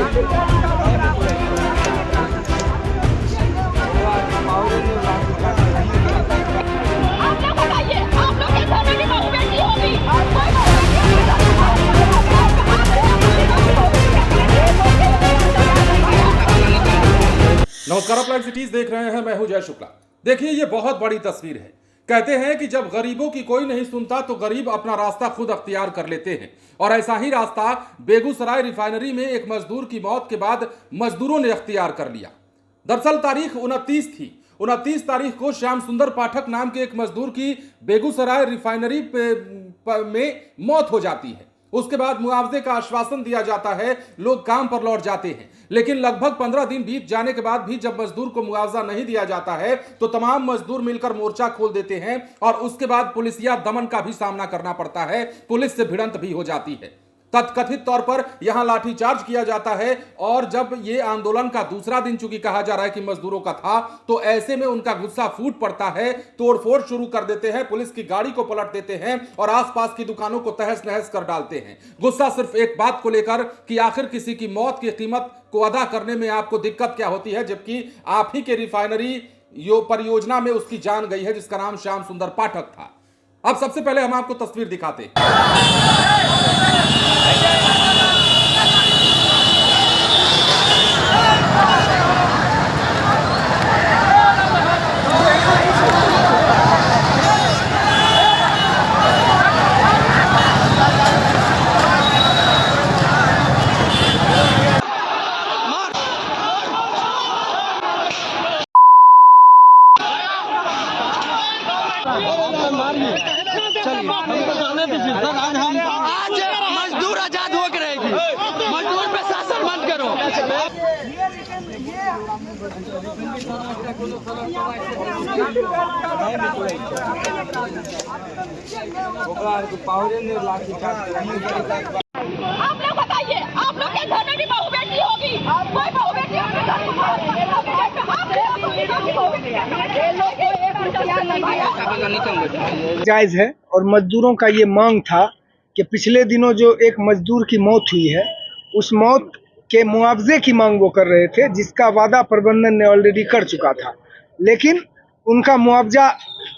नमस्कार, आप live cities देख रहे हैं। मैं हूं जय शुक्ला। देखिए, ये बहुत बड़ी तस्वीर है। कहते हैं कि जब गरीबों की कोई नहीं सुनता तो गरीब अपना रास्ता खुद अख्तियार कर लेते हैं, और ऐसा ही रास्ता बेगूसराय रिफाइनरी में एक मजदूर की मौत के बाद मजदूरों ने अख्तियार कर लिया। दरअसल तारीख 29 थी। 29 तारीख को श्याम सुंदर पाठक नाम के एक मजदूर की बेगूसराय रिफाइनरी में मौत हो जाती है। उसके बाद मुआवजे का आश्वासन दिया जाता है, लोग काम पर लौट जाते हैं। लेकिन लगभग 15 दिन बीत जाने के बाद भी जब मजदूर को मुआवजा नहीं दिया जाता है तो तमाम मजदूर मिलकर मोर्चा खोल देते हैं, और उसके बाद पुलिसिया दमन का भी सामना करना पड़ता है। पुलिस से भिड़ंत भी हो जाती है। तथकथित तौर पर यहां लाठीचार्ज किया जाता है, और जब ये आंदोलन का दूसरा दिन चूंकि कहा जा रहा है कि मजदूरों का था, तो ऐसे में उनका गुस्सा फूट पड़ता है। तोड़फोड़ शुरू कर देते हैं, पुलिस की गाड़ी को पलट देते हैं और आसपास की दुकानों को तहस नहस कर डालते हैं। गुस्सा सिर्फ एक बात को लेकर कि आखिर किसी की मौत की कीमत को अदा करने में आपको दिक्कत क्या होती है, जबकि आप ही के रिफाइनरी परियोजना में उसकी जान गई है, जिसका नाम श्याम सुंदर पाठक था। अब सबसे पहले हम आपको तस्वीर दिखाते हैं। आज मजदूर आजाद होकर रहेगी। मजदूर पे शासन बंद करो। आप लोग बताइए, आप लोग के घर में भी बहू बेटी होगी, कोई बहू बेटी अपने घर जायज है। और मजदूरों का ये मांग था कि पिछले दिनों जो एक मजदूर की मौत हुई है, उस मौत के मुआवजे की मांग वो कर रहे थे, जिसका वादा प्रबंधन ने ऑलरेडी कर चुका था। लेकिन उनका मुआवजा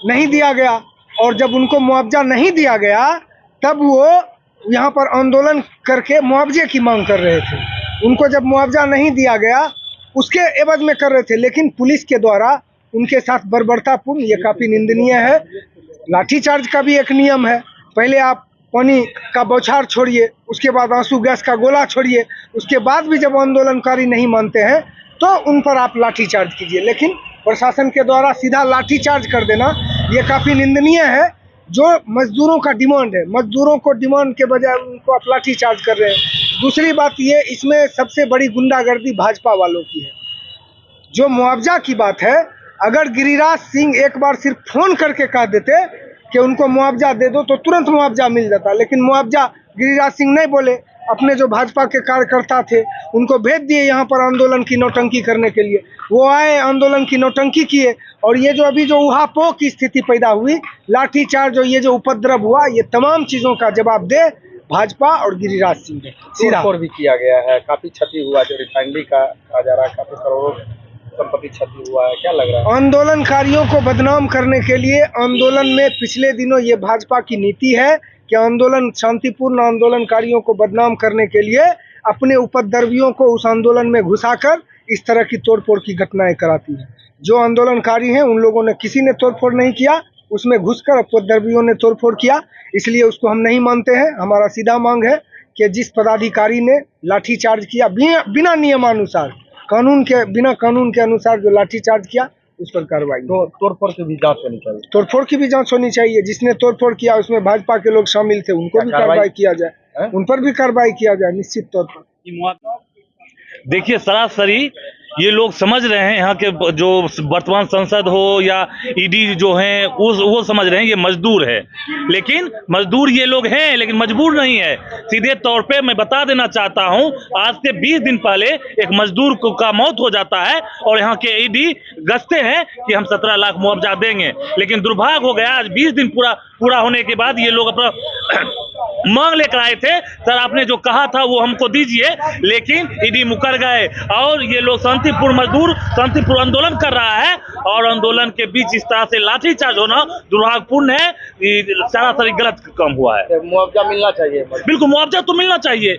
नहीं दिया गया, और जब उनको मुआवजा नहीं दिया गया तब वो यहाँ पर आंदोलन करके मुआवजे की मांग कर रहे थे। उनको जब मुआवजा नहीं दिया गया उसके एवज में कर रहे थे, लेकिन पुलिस के द्वारा उनके साथ बर्बरतापूर्ण, ये काफ़ी निंदनीय है। लाठीचार्ज का भी एक नियम है। पहले आप पानी का बौछार छोड़िए, उसके बाद आंसू गैस का गोला छोड़िए, उसके बाद भी जब आंदोलनकारी नहीं मानते हैं तो उन पर आप लाठीचार्ज कीजिए। लेकिन प्रशासन के द्वारा सीधा लाठीचार्ज कर देना ये काफ़ी निंदनीय है। जो मजदूरों का डिमांड है, मजदूरों को डिमांड के बजाय उनको आप लाठीचार्ज कर रहे हैं। दूसरी बात ये, इसमें सबसे बड़ी गुंडागर्दी भाजपा वालों की है। जो मुआवजा की बात है, अगर गिरिराज सिंह एक बार सिर्फ फोन करके कह देते कि उनको मुआवजा दे दो तो तुरंत मुआवजा मिल जाता, लेकिन मुआवजा गिरिराज सिंह नहीं बोले। अपने जो भाजपा के कार्यकर्ता थे उनको भेज दिए यहाँ पर आंदोलन की नौटंकी करने के लिए। वो आए, आंदोलन की नौटंकी किए, और ये जो अभी जो उहापोह की स्थिति पैदा हुई, लाठीचार्ज और ये जो उपद्रव हुआ, ये तमाम चीज़ों का जवाब दे भाजपा और गिरिराज सिंह ने। सीधा भी किया गया है, काफी क्षति हुआ, जो रिफाइनरी का कहा जा रहा है, काफी करोड़ों संपत्ति क्षति हुआ है। क्या लग रहा है? आंदोलनकारियों को बदनाम करने के लिए आंदोलन में पिछले दिनों ये भाजपा की नीति है कि आंदोलन, शांतिपूर्ण आंदोलनकारियों को बदनाम करने के लिए अपने उपद्रवियों को उस आंदोलन में घुसाकर इस तरह की तोड़फोड़ की घटनाएं कराती है। जो आंदोलनकारी हैं उन लोगों ने, किसी ने तोड़फोड़ नहीं किया, उसमें घुसकर उपद्रवियों ने तोड़फोड़ किया, इसलिए उसको हम नहीं मानते हैं। हमारा सीधा मांग है कि जिस पदाधिकारी ने लाठीचार्ज किया बिना नियमानुसार, कानून के अनुसार जो लाठीचार्ज किया, उस पर कार्रवाई। तोड़फोड़ की भी जांच होनी चाहिए। तोड़फोड़ की भी जांच होनी चाहिए। जिसने तोड़फोड़ किया उसमें भाजपा के लोग शामिल थे, उनको भी कार्रवाई किया जाए, उन पर भी कार्रवाई किया जाए निश्चित तौर पर। देखिए, सरासरी ये लोग समझ रहे हैं, यहाँ के जो वर्तमान संसद हो या ईडी जो हैं वो समझ रहे हैं ये मजदूर है, लेकिन मजदूर ये लोग हैं लेकिन मजबूर नहीं है। सीधे तौर पे मैं बता देना चाहता हूँ, आज से 20 दिन पहले एक मजदूर का मौत हो जाता है और यहाँ के ईडी गश्ते हैं कि हम 17 लाख मुआवजा देंगे, लेकिन दुर्भाग्य हो गया आज 20 दिन पूरा होने के बाद ये लोग अपना मांग लेकर आए थे, सर आपने जो कहा था वो हमको दीजिए, लेकिन ईडी मुकर गए और ये लोग शांतिपूर्ण आंदोलन कर रहा है और आंदोलन के बीच इस तरह से लाठीचार्ज होना दुर्भाग्यपूर्ण है, सरासरी गलत काम हुआ है। मुआवजा मिलना चाहिए। बिल्कुल मुआवजा तो मिलना चाहिए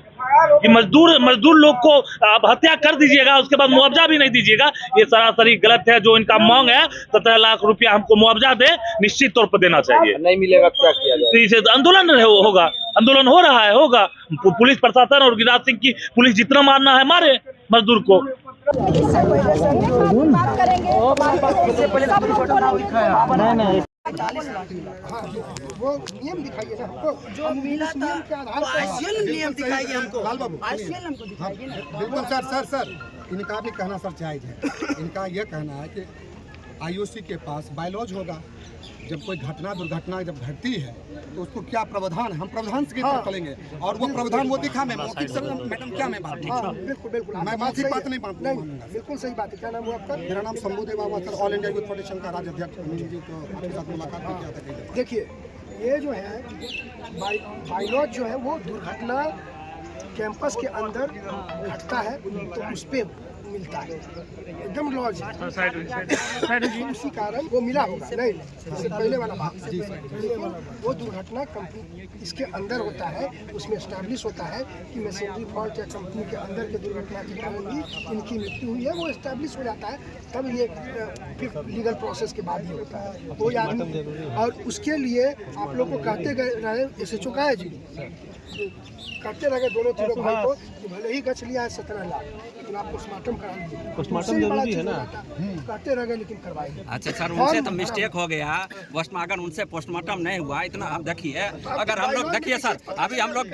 कि मजदूर लोग को आप हत्या कर दीजिएगा, उसके बाद मुआवजा भी नहीं दीजिएगा, ये सरासरी गलत है। जो इनका मांग है 17 लाख रुपया हमको मुआवजा दे, निश्चित तौर पर देना चाहिए। नहीं मिलेगा क्या किया जाए? इसे आंदोलन होगा, आंदोलन हो रहा है, होगा। पुलिस प्रशासन और गिरिराज सिंह की पुलिस जितना मारना है मारे मजदूर को। बात करेंगे वो नियम दिखाइए ना हमको, जो मिला था आईसीएल नियम दिखाइए हमको, आईसीएल हमको दिखाइए ना। बिल्कुल सर इनका भी कहना सर जायज है। इनका यह कहना है कि आईओसी के पास बायलॉज होगा, जब कोई दुर्घटना जब घटती है तो उसको क्या प्रावधान है, हम प्रावधान से चलेंगे और वो प्रावधान वो दिखा। मैं मौखिक सर मैडम क्या मैं बात बिल्कुल मैं मौखिक बात नहीं मानूंगा। बिल्कुल सही बात है। क्या नाम हुआ आपका? मेरा नाम Shambhu Dev Baba sir, all India youth federation का राज्य अध्यक्ष अनिल जी को आपके साथ मुलाकात भी किया था। देखिए ये जो है बायलॉज जो है वो दुर्घटना कैंपस के अंदर घटता है तो उस पे मिलता है, एकदम लॉज उसी कारण वो मिला होगा। नहीं इससे पहले वाला बात, वो दुर्घटना कंपनी इसके अंदर होता है, उसमें एस्टैब्लिश होता है कि मशीनरी फॉल्ट या कंपनी के अंदर के दुर्घटना के कारण ही इनकी मृत्यु हुई है, वो एस्टैब्लिश हो जाता है। तब ये फिर लीगल प्रोसेस के बाद ही होता है वो आदमी। और उसके लिए आप लोग को कहते रहे एसएचओ का है जी, करते रहे दोनों तीनों भाई को कि भले ही गच लिया है 17 लाख, लेकिन आप पोस्टमार्टम करा लीजिए। पोस्टमार्टम जरूरी है ना, करते रहे लेकिन करवाएंगे। अच्छा सर, उनसे तो मिस्टेक हो गया, अगर उनसे पोस्टमार्टम नहीं हुआ इतना। आप देखिए, अगर हम लोग देखिए सर, अभी हम लोग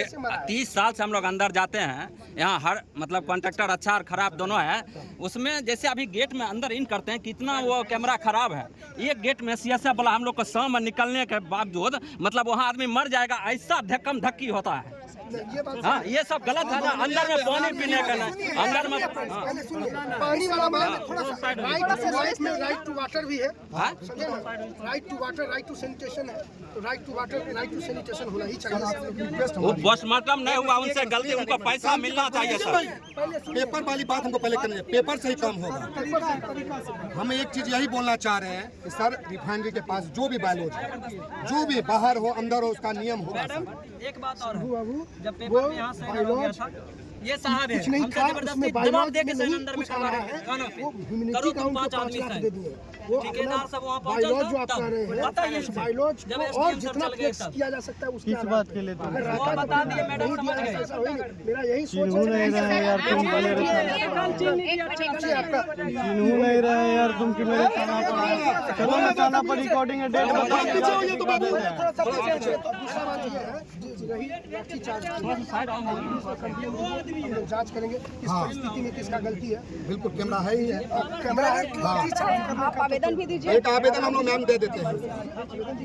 30 साल से हम लोग अंदर जाते हैं, यहाँ हर मतलब कॉन्ट्रैक्टर अच्छा और खराब दोनों है। उसमें जैसे अभी गेट में अंदर इन करते हैं, कितना वो कैमरा खराब है। एक गेट में सीएसएफ वाला हम लोग को शाम में निकलने के बावजूद मतलब वहाँ आदमी मर जाएगा, ऐसा धक्कम धक्की होता है। हाँ ये सब गलत है ना। अंदर में पानी पीने का नहीं, अंदर में पानी वाला बात थोड़ा सा राइट टू वाटर भी है, right to water, right to sanitation है, तो right to water right to sanitation होना ही चाहिए। वो पोस्टमार्टम नहीं हुआ, उनसे गलती, उनको पैसा मिलना चाहिए सर। पेपर वाली बात हमको पहले करनी है, पेपर से ही काम होगा। हम एक चीज यही बोलना चाह रहे हैं कि सर रिफाइनरी के पास जो भी बायलॉज है, जो भी बाहर हो अंदर हो, उसका नियम होगा। एक बात और बाबू जब पेपर में यहाँ साइन हो गया था, ये साहब है, कुछ नहीं था उसमें जवाब दे के साइन अंदर में करवा रहे हैं। वो ह्यूमैनिटी का उनको 5 लाख दे दिए। वो ठेकेदार सब वहाँ बायलॉज जो आप कह रहे हैं, बताइए बायलॉज और जितना फ्लेक्स किया जा सकता है उसकी बात के लिए वो बता दिए मैडम, समझ गए। मेरा यही सोच है यार, तुम नहीं रहे यार, तुम कि मेरे चलो मैं थाना पर रिकॉर्डिंग डेट दूसरा बात ये है रही लाठीचार्ज, जांच करेंगे किस परिस्थिति में किसका गलती है। बिल्कुल कैमरा है ही है, कैमरा है। आप आवेदन भी दीजिए। एक आवेदन हम लोग मैम दे देते हैं,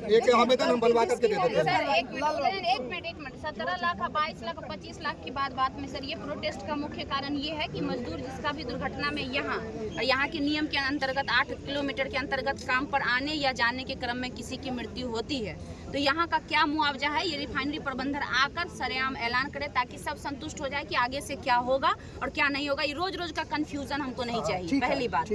एक आवेदन हम बनवा करके दे देते हैं। सर एक मिनट 17 लाख 22 लाख 25 लाख की बात में सर, ये प्रोटेस्ट का मुख्य कारण ये है कि मजदूर जिसका भी दुर्घटना में यहाँ के नियम के अंतर्गत 8 किलोमीटर के अंतर्गत काम पर आने या जाने के क्रम में किसी की मृत्यु होती है, तो यहाँ का क्या मुआवजा है, ये रिफाइनरी प्रबंधन आकर सरेआम ऐलान करे ताकि सब संतुष्ट हो जाए कि आगे से क्या होगा और क्या नहीं होगा। ये रोज का कंफ्यूजन हमको नहीं चाहिए, पहली बात।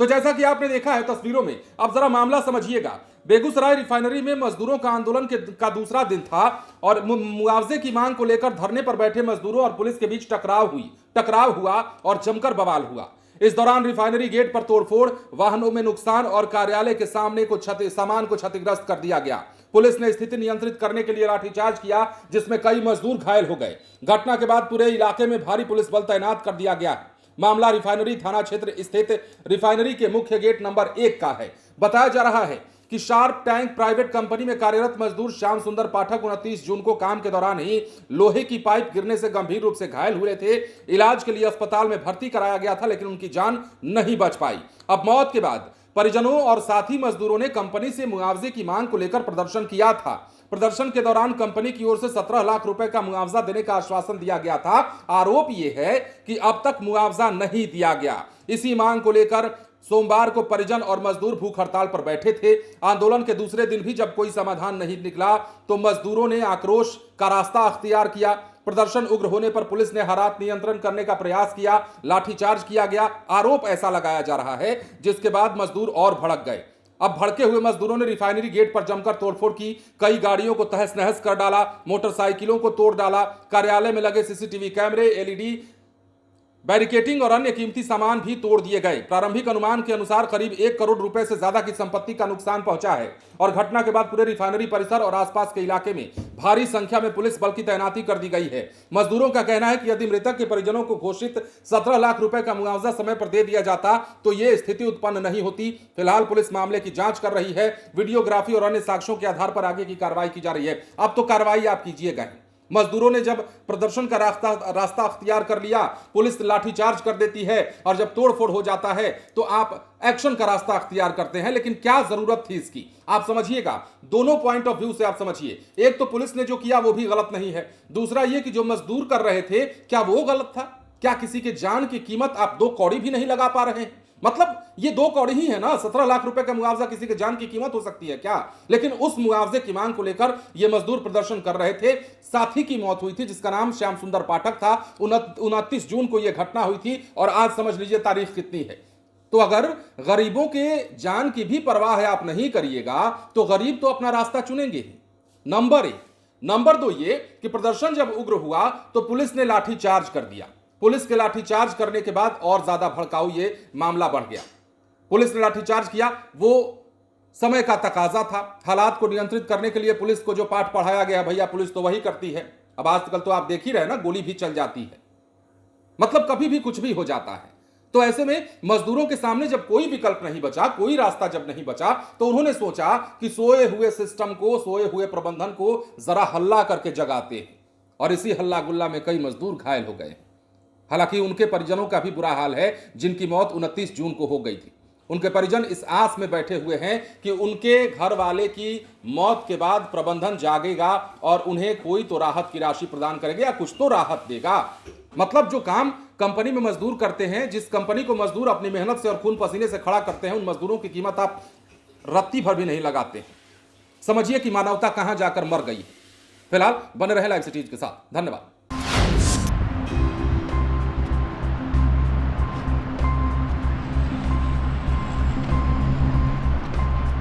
तो जैसा कि आपने देखा है तस्वीरों में, अब जरा मामला समझिएगा। बेगूसराय रिफाइनरी में मजदूरों का आंदोलन का दूसरा दिन था और मुआवजे की मांग को लेकर धरने पर बैठे मजदूरों और पुलिस के बीच टकराव हुआ और जमकर बवाल हुआ। इस दौरान रिफाइनरी गेट पर तोड़फोड़, वाहनों में नुकसान और कार्यालय के सामने सामान को क्षतिग्रस्त कर दिया गया। पुलिस ने स्थिति नियंत्रित करने के लिए लाठीचार्ज किया, जिसमें कई मजदूर घायल हो गए। घटना के बाद पूरे इलाके में भारी पुलिस बल तैनात कर दिया गया है। मामला रिफाइनरी थाना क्षेत्र स्थित रिफाइनरी के मुख्य गेट नंबर 1 का है। बताया जा रहा है कि शार्प टैंक प्राइवेट कंपनी में कार्यरत मजदूर श्याम सुंदर पाठक 29 जून को काम के दौरान ही लोहे की पाइप गिरने से गंभीर रूप से घायल हुए थे। इलाज के लिए अस्पताल में भर्ती कराया गया था, लेकिन उनकी जान नहीं बच पाई। अब मौत के बाद परिजनों और साथी मजदूरों ने कंपनी से मुआवजे की मांग को लेकर प्रदर्शन किया था। प्रदर्शन के दौरान कंपनी की ओर से 17 लाख रुपए का मुआवजा देने का आश्वासन दिया गया था। आरोप यह है कि अब तक मुआवजा नहीं दिया गया। इसी मांग को लेकर सोमवार को परिजन और मजदूर भूख हड़ताल पर बैठे थे। आंदोलन के दूसरे दिन भी जब कोई समाधान नहीं निकला तो मजदूरों ने आक्रोश का रास्ता अख्तियार किया। प्रदर्शन उग्र होने पर पुलिस ने हालात नियंत्रण करने का प्रयास किया, लाठीचार्ज किया गया। आरोप ऐसा लगाया जा रहा है जिसके बाद मजदूर और भड़क गए। अब भड़के हुए मजदूरों ने रिफाइनरी गेट पर जमकर तोड़फोड़ की, कई गाड़ियों को तहस नहस कर डाला, मोटरसाइकिलों को तोड़ डाला, कार्यालय में लगे सीसीटीवी कैमरे, एलईडी बैरिकेटिंग और अन्य कीमती सामान भी तोड़ दिए गए। प्रारंभिक अनुमान के अनुसार करीब 1 करोड़ रुपए से ज्यादा की संपत्ति का नुकसान पहुंचा है और घटना के बाद पूरे रिफाइनरी परिसर और आसपास के इलाके में भारी संख्या में पुलिस बल की तैनाती कर दी गई है। मजदूरों का कहना है कि यदि मृतक के परिजनों को घोषित 17 लाख रुपए का मुआवजा समय पर दे दिया जाता तो ये स्थिति उत्पन्न नहीं होती। फिलहाल पुलिस मामले की जांच कर रही है। वीडियोग्राफी और अन्य साक्ष्यों के आधार पर आगे की कार्रवाई की जा रही है। अब तो कार्रवाई आप कीजिएगा। मजदूरों ने जब प्रदर्शन का रास्ता अख्तियार कर लिया, पुलिस लाठीचार्ज कर देती है और जब तोड़फोड़ हो जाता है तो आप एक्शन का रास्ता अख्तियार करते हैं। लेकिन क्या जरूरत थी इसकी? आप समझिएगा, दोनों पॉइंट ऑफ व्यू से आप समझिए। एक तो पुलिस ने जो किया वो भी गलत नहीं है, दूसरा ये कि जो मजदूर कर रहे थे क्या वो गलत था? क्या किसी के जान की कीमत आप 2 कौड़ी भी नहीं लगा पा रहे हैं? मतलब ये 2 कौड़ी ही है ना। 17 लाख रुपए का मुआवजा किसी के जान की कीमत हो सकती है क्या? लेकिन उस मुआवजे की मांग को लेकर ये मजदूर प्रदर्शन कर रहे थे। साथी की मौत हुई थी जिसका नाम श्याम सुंदर पाठक था। 29 जून को यह घटना हुई थी और आज समझ लीजिए तारीख कितनी है। तो अगर गरीबों के जान की भी परवाह है आप नहीं करिएगा तो गरीब तो अपना रास्ता चुनेंगे ही। नंबर 1। नंबर 2 ये कि प्रदर्शन जब उग्र हुआ तो पुलिस ने लाठीचार्ज कर दिया। पुलिस के लाठीचार्ज करने के बाद और ज्यादा भड़काऊ ये मामला बढ़ गया। पुलिस ने लाठीचार्ज किया, वो समय का तकाजा था। हालात को नियंत्रित करने के लिए पुलिस को जो पाठ पढ़ाया गया, भैया पुलिस तो वही करती है। अब आजकल तो आप देख ही रहे ना, गोली भी चल जाती है, मतलब कभी भी कुछ भी हो जाता है। तो ऐसे में मजदूरों के सामने जब कोई विकल्प नहीं बचा, कोई रास्ता जब नहीं बचा, तो उन्होंने सोचा कि सोए हुए सिस्टम को, सोए हुए प्रबंधन को जरा हल्ला करके जगाते हैं। और इसी हल्ला गुल्ला में कई मजदूर घायल हो गए। हालांकि उनके परिजनों का भी बुरा हाल है जिनकी मौत 29 जून को हो गई थी। उनके परिजन इस आस में बैठे हुए हैं कि उनके घर वाले की मौत के बाद प्रबंधन जागेगा और उन्हें कोई तो राहत की राशि प्रदान करेगा या कुछ तो राहत देगा। मतलब जो काम कंपनी में मजदूर करते हैं, जिस कंपनी को मजदूर अपनी मेहनत से और खून पसीने से खड़ा करते हैं, उन मजदूरों की कीमत आप रत्ती भर भी नहीं लगाते। समझिए कि मानवता कहां जाकर मर गई है। फिलहाल बने रहे लाइव सिटीज के साथ। धन्यवाद।